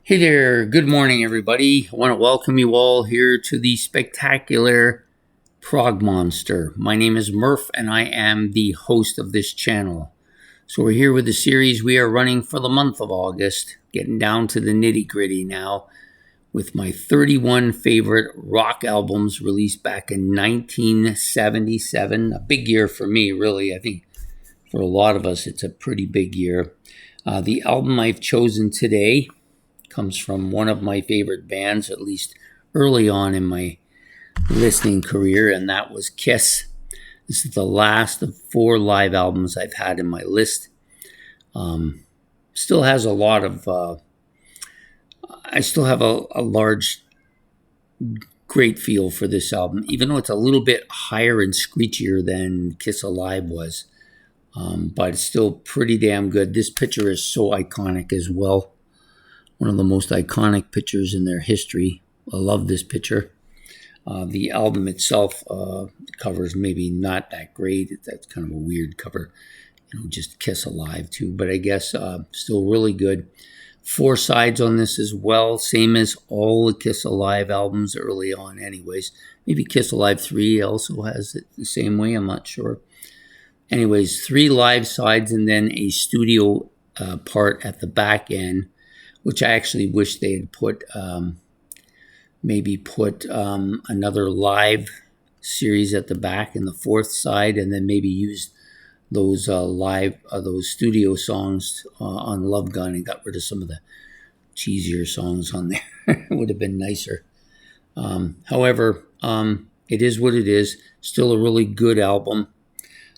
Hey there, good morning, everybody. I want to welcome you all here to the spectacular Prog Monster. My name is Murph, and I am the host of this channel. So, we're here with the series we are running for the month of August, getting down to the nitty gritty now, with my 31 favorite rock albums released back in 1977. A big year for me, really. I think for a lot of us, it's a pretty big year. The album I've chosen today comes from one of my favorite bands, at least early on in my listening career, and that was Kiss. This is the last of 4 live albums I've had in my list. Still has a lot of, I still have a large, great feel for this album, even though it's a little bit higher and screechier than Kiss Alive was. But it's still pretty damn good. This picture is so iconic as well. One of the most iconic pictures in their history. I love this picture. The album itself covers maybe not that great. That's kind of a weird cover, just Kiss Alive too. But I guess still really good. 4 sides on this as well, same as all the Kiss Alive albums early on anyways. Maybe Kiss Alive 3 also has it the same way, I'm not sure. Anyways, 3 live sides and then a studio part at the back end, which I actually wish they had put, another live series at the back in the 4th side, and then maybe used those those studio songs on Love Gun and got rid of some of the cheesier songs on there. It would have been nicer. However, it is what it is. Still a really good album.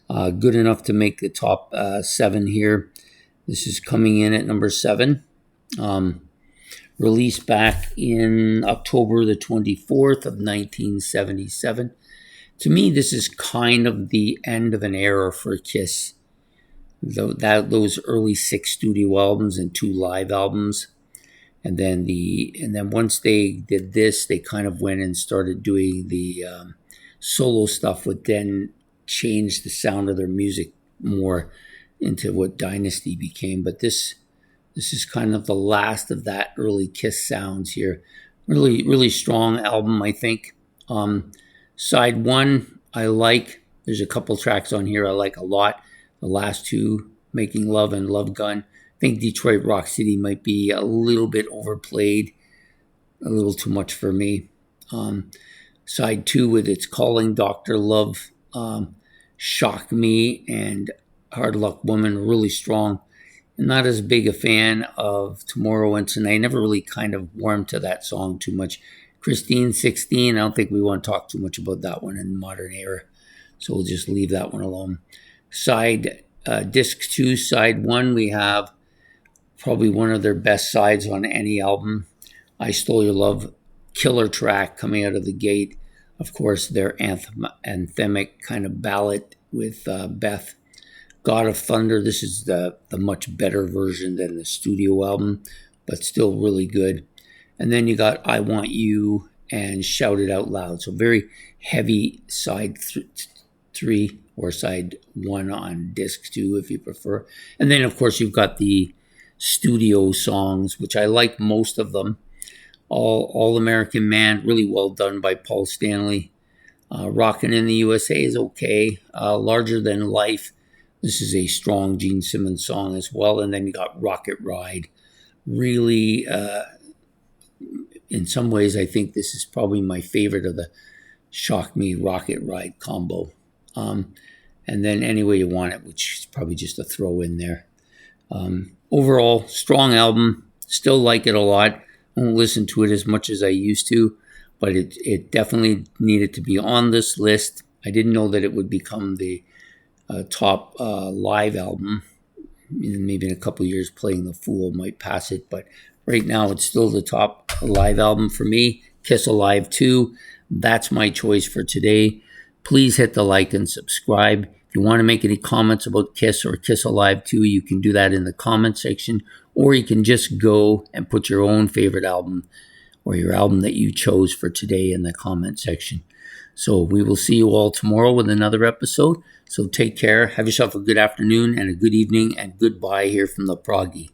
Good enough to make the top 7 here. This is coming in at number 7. Released back in October the 24th of 1977. To me, this is kind of the end of an era for Kiss. Those early 6 studio albums and 2 live albums. And then once they did this, they kind of went and started doing the solo stuff, which then changed the sound of their music more into what Dynasty became. But this is kind of the last of that early Kiss sounds here. Really, really strong album, I think. Side 1, I like. There's a couple tracks on here I like a lot. The last 2, Making Love and Love Gun. I think Detroit Rock City might be a little bit overplayed. A little too much for me. Side 2 with its Calling Dr. Love, Shock Me, and Hard Luck Woman, really strong. Not as big a fan of Tomorrow and Tonight. Never really kind of warmed to that song too much. Christine 16, I don't think we want to talk too much about that one in modern era. So we'll just leave that one alone. Disc 2, side 1, we have probably one of their best sides on any album. I Stole Your Love, killer track coming out of the gate. Of course, their anthemic kind of ballad with Beth. God of Thunder, this is the much better version than the studio album, but still really good. And then you got I Want You and Shout It Out Loud. So very heavy side 3 or side 1 on disc 2 if you prefer. And then, of course, you've got the studio songs, which I like most of them. All American Man, really well done by Paul Stanley. Rockin' in the USA is okay. Larger Than Life. This is a strong Gene Simmons song as well. And then you got Rocket Ride. Really, in some ways, I think this is probably my favorite of the Shock Me Rocket Ride combo. And then Any Way You Want It, which is probably just a throw in there. Overall, strong album. Still like it a lot. I won't listen to it as much as I used to, but it definitely needed to be on this list. I didn't know that it would become the top live album. Maybe in a couple of years, Playing the Fool might pass it, but right now it's still the top live album for me. Kiss Alive 2, that's my choice for today. Please hit the like and subscribe. If you want to make any comments about Kiss or Kiss Alive 2, you can do that in the comment section, or you can just go and put your own favorite album or your album that you chose for today in the comment section. So we will see you all tomorrow with another episode. So take care. Have yourself a good afternoon and a good evening, and goodbye here from the Proggy.